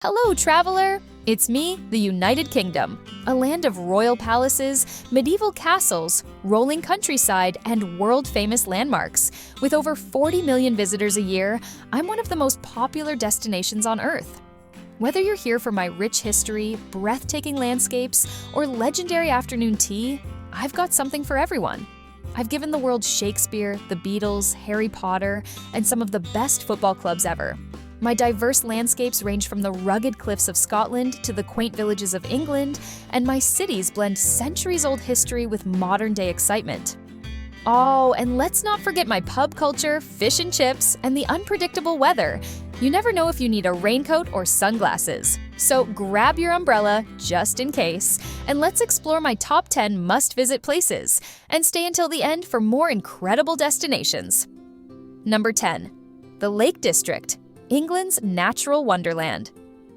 Hello, traveler! It's me, the United Kingdom, a land of royal palaces, medieval castles, rolling countryside, and world-famous landmarks. With over 40 million visitors a year, I'm one of the most popular destinations on Earth. Whether you're here for my rich history, breathtaking landscapes, or legendary afternoon tea, I've got something for everyone. I've given the world Shakespeare, the Beatles, Harry Potter, and some of the best football clubs ever. My diverse landscapes range from the rugged cliffs of Scotland to the quaint villages of England, and my cities blend centuries-old history with modern-day excitement. Oh, and let's not forget my pub culture, fish and chips, and the unpredictable weather. You never know if you need a raincoat or sunglasses. So grab your umbrella, just in case, and let's explore my top 10 must-visit places, and stay until the end for more incredible destinations. Number 10. The Lake District, England's natural wonderland.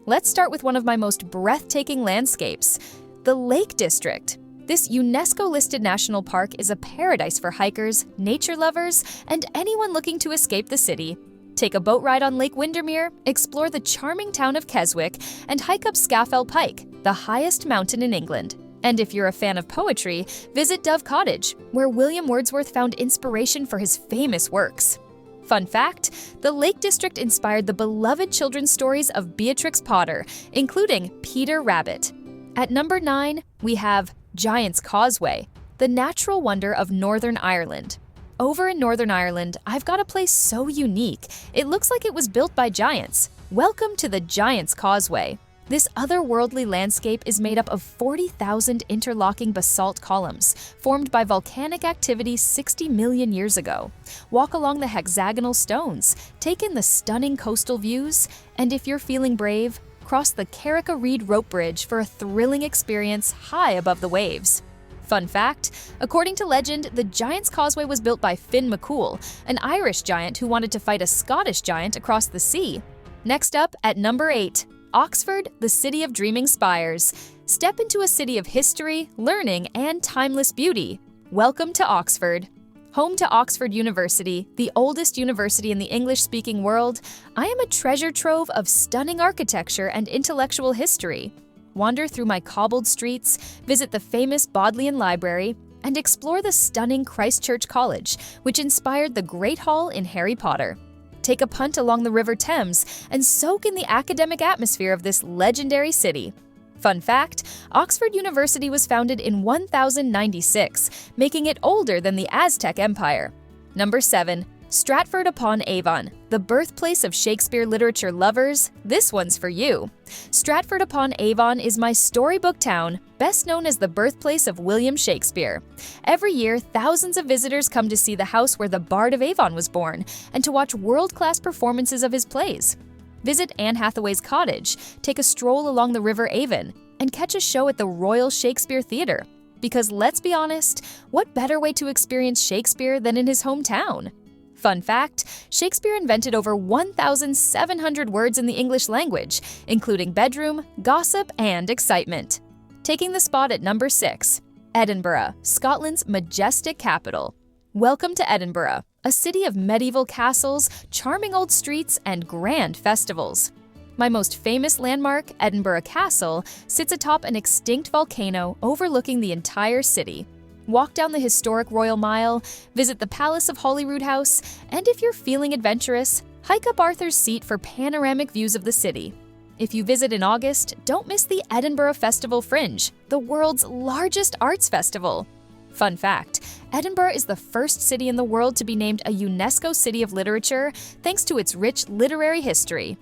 Let's start with one of my most breathtaking landscapes, the Lake District. This UNESCO-listed national park is a paradise for hikers, nature lovers, and anyone looking to escape the city. Take a boat ride on Lake Windermere, explore the charming town of Causeway, and hike up Scafell Pike, the highest mountain in England. And if you're a fan of poetry, visit Dove Cottage, where William Wordsworth found inspiration for his famous works. Fun fact, the Lake District inspired the beloved children's stories of Beatrix Potter, including Peter Rabbit. At number 9, we have Giant's Causeway, the natural wonder of Northern Ireland. Over in Northern Ireland, I've got a place so unique, it looks like it was built by giants. Welcome to the Giant's Causeway. This otherworldly landscape is made up of 40,000 interlocking basalt columns, formed by volcanic activity 60 million years ago. Walk along the hexagonal stones, take in the stunning coastal views, and if you're feeling brave, cross the Carrick Reed rope bridge for a thrilling experience high above the waves. Fun fact, according to legend, the Giant's Causeway was built by Finn McCool, an Irish giant who wanted to fight a Scottish giant across the sea. Next up, at number 8, Oxford, the city of dreaming spires. Step into a city of history, learning, and timeless beauty. Welcome to Oxford. Home to Oxford University, the oldest university in the English-speaking world, I am a treasure trove of stunning architecture and intellectual history. Wander through my cobbled streets, visit the famous Bodleian Library, and explore the stunning Christ Church College, which inspired the Great Hall in Harry Potter. Take a punt along the River Thames and soak in the academic atmosphere of this legendary city. Fun fact, Oxford University was founded in 1096, making it older than the Aztec Empire. Number 7. Stratford-upon-Avon, the birthplace of Shakespeare literature lovers. This one's for you. Stratford-upon-Avon is my storybook town, best known as the birthplace of William Shakespeare. Every year, thousands of visitors come to see the house where the Bard of Avon was born and to watch world-class performances of his plays. Visit Anne Hathaway's cottage, take a stroll along the River Avon, and catch a show at the Royal Shakespeare Theatre. Because let's be honest, what better way to experience Shakespeare than in his hometown? Fun fact, Shakespeare invented over 1,700 words in the English language, including bedroom, gossip, and excitement. Taking the spot at number 6, Edinburgh, Scotland's majestic capital. Welcome to Edinburgh, a city of medieval castles, charming old streets, and grand festivals. My most famous landmark, Edinburgh Castle, sits atop an extinct volcano overlooking the entire city. Walk down the historic Royal Mile, visit the Palace of Holyrood House, and if you're feeling adventurous, hike up Arthur's Seat for panoramic views of the city. If you visit in August, don't miss the Edinburgh Festival Fringe, the world's largest arts festival. Fun fact, Edinburgh is the first city in the world to be named a UNESCO City of Literature thanks to its rich literary history.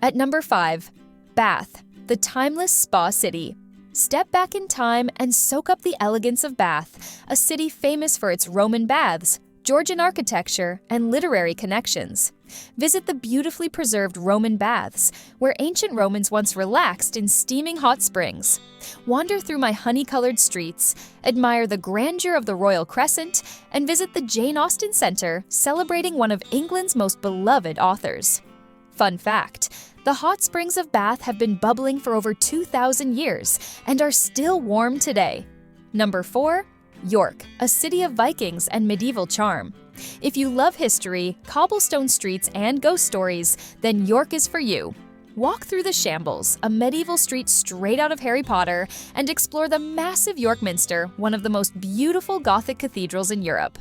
At number 5, Bath, the timeless spa city. Step back in time and soak up the elegance of Bath, a city famous for its Roman baths, Georgian architecture, and literary connections. Visit the beautifully preserved Roman baths, where ancient Romans once relaxed in steaming hot springs. Wander through my honey-colored streets, admire the grandeur of the Royal Crescent, and visit the Jane Austen Centre, celebrating one of England's most beloved authors. Fun fact, the hot springs of Bath have been bubbling for over 2,000 years and are still warm today. Number 4, York, a city of Vikings and medieval charm. If you love history, cobblestone streets, and ghost stories, then York is for you. Walk through the Shambles, a medieval street straight out of Harry Potter, and explore the massive York Minster, one of the most beautiful Gothic cathedrals in Europe.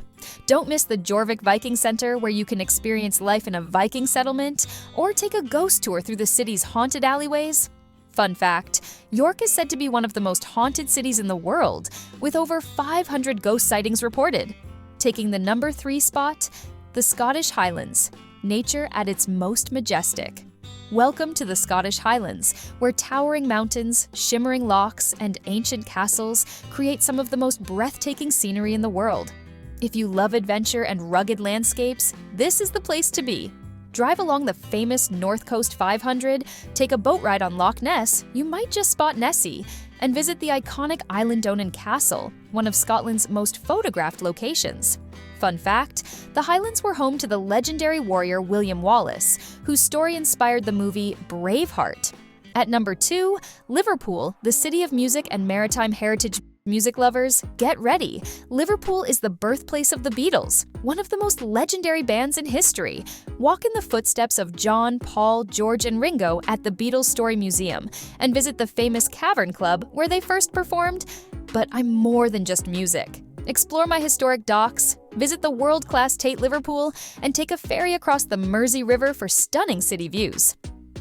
Don't miss the Jorvik Viking Center, where you can experience life in a Viking settlement, or take a ghost tour through the city's haunted alleyways. Fun fact, York is said to be one of the most haunted cities in the world, with over 500 ghost sightings reported. Taking the number 3 spot, the Scottish Highlands, nature at its most majestic. Welcome to the Scottish Highlands, where towering mountains, shimmering lochs, and ancient castles create some of the most breathtaking scenery in the world. If you love adventure and rugged landscapes, this is the place to be. Drive along the famous North Coast 500, take a boat ride on Loch Ness, you might just spot Nessie, and visit the iconic Islandonan Castle, one of Scotland's most photographed locations. Fun fact, the Highlands were home to the legendary warrior William Wallace, whose story inspired the movie Braveheart. At number 2, Liverpool, the city of music and maritime heritage. Music lovers, get ready! Liverpool is the birthplace of the Beatles, one of the most legendary bands in history. Walk in the footsteps of John, Paul, George, and Ringo at the Beatles Story Museum, and visit the famous Cavern Club where they first performed. But I'm more than just music. Explore my historic docks, visit the world-class Tate Liverpool, and take a ferry across the Mersey River for stunning city views.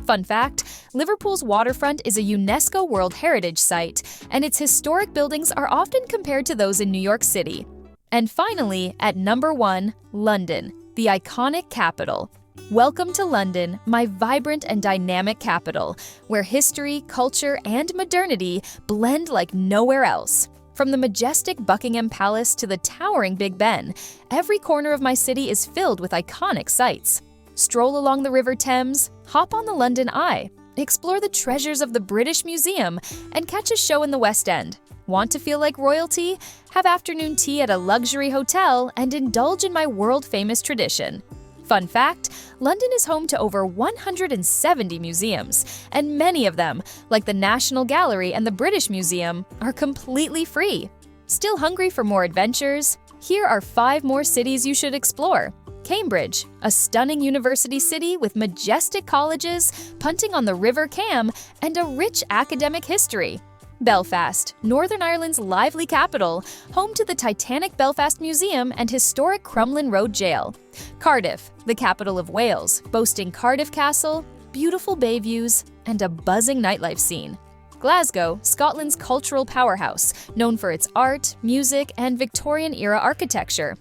Fun fact, Liverpool's waterfront is a UNESCO World Heritage Site, and its historic buildings are often compared to those in New York City. And finally, at number 1, London, the iconic capital. Welcome to London, my vibrant and dynamic capital, where history, culture, and modernity blend like nowhere else. From the majestic Buckingham Palace to the towering Big Ben, every corner of my city is filled with iconic sights. Stroll along the River Thames, hop on the London Eye, explore the treasures of the British Museum, and catch a show in the West End. Want to feel like royalty? Have afternoon tea at a luxury hotel and indulge in my world-famous tradition. Fun fact, London is home to over 170 museums, and many of them, like the National Gallery and the British Museum, are completely free. Still hungry for more adventures? Here are 5 more cities you should explore. Cambridge, a stunning university city with majestic colleges, punting on the River Cam, and a rich academic history. Belfast, Northern Ireland's lively capital, home to the Titanic Belfast Museum and historic Crumlin Road Jail. Cardiff, the capital of Wales, boasting Cardiff Castle, beautiful bay views, and a buzzing nightlife scene. Glasgow, Scotland's cultural powerhouse, known for its art, music, and Victorian-era architecture.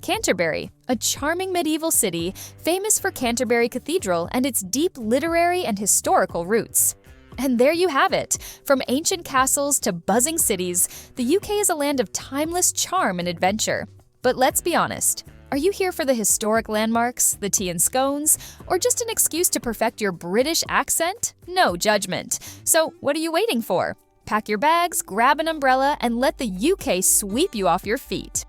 Canterbury, a charming medieval city famous for Canterbury Cathedral and its deep literary and historical roots. And there you have it! From ancient castles to buzzing cities, the UK is a land of timeless charm and adventure. But let's be honest, are you here for the historic landmarks, the tea and scones, or just an excuse to perfect your British accent? No judgment. So what are you waiting for? Pack your bags, grab an umbrella, and let the UK sweep you off your feet.